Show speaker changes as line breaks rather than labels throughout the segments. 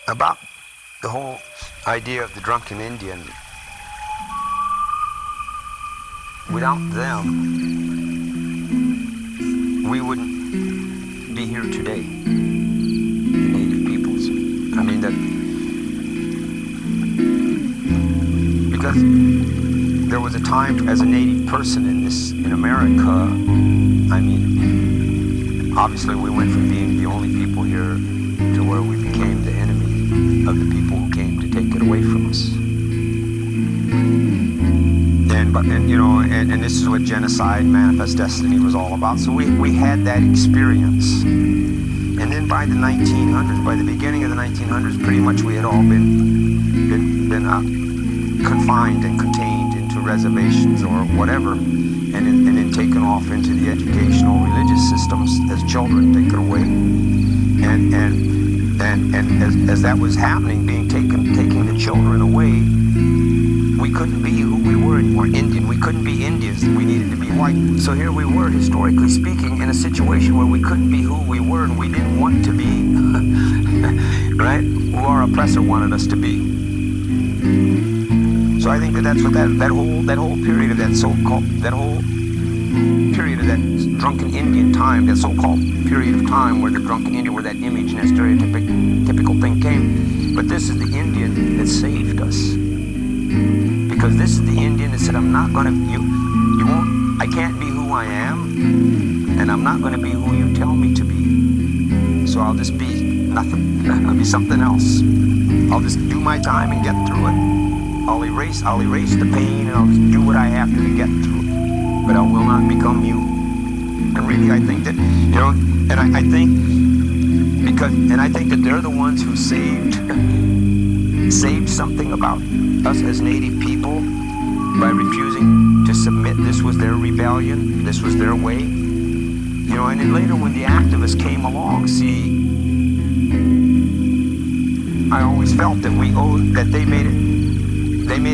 about the whole idea of the drunken Indian. Without them, we wouldn't be here today, the native peoples. I mean, that because there was a time as a native person in America, I mean, obviously we went from being the only people here to where we became the enemy of the people who came to take it away from us. And this is what genocide, manifest destiny was all about. So we had that experience. And then by the 1900s, by the beginning of the 1900s, pretty much we had all been confined and contained into reservations or whatever, and then taken off into the educational religious systems as children, taken away. And as that was happening, taking the children away, we couldn't be who we were anymore. Indian. We couldn't be Indians. We needed to be white. So here we were, historically speaking, in a situation where we couldn't be who we were, and we didn't want to be, right? Who our oppressor wanted us to be. So I think that's what that whole period of that so-called, that whole period of that drunken Indian time, that so-called period of time where the drunken Indian, where that image and that stereotypical thing came. But this is the Indian that saved us. Because this is the Indian that said, I'm not going to, you won't, I can't be who I am, and I'm not going to be who you tell me to be. So I'll just be nothing. I'll be something else. I'll just do my time and get through it. I'll erase the pain, and I'll just do what I have to get through it. But I will not become you. And really, I think that, and I think that they're the ones who saved something about us as native people by refusing to submit. This was their rebellion. This was their way. And then later when the activists came along, I always felt that they made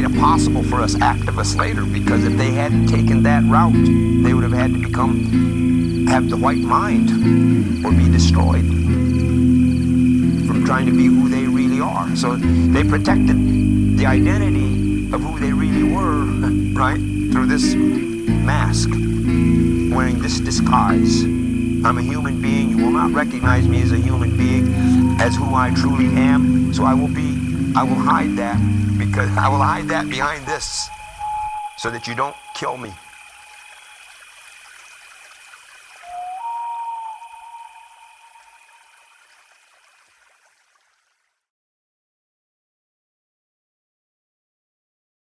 it possible for us activists later, because if they hadn't taken that route, they would have had to have the white mind or be destroyed from trying to be who they really are. So they protected the identity of who they really were, right, through this mask, wearing this disguise. I'm a human being. You will not recognize me as a human being, as who I truly am. So I will hide that, because I will hide that behind this, so that you don't kill me.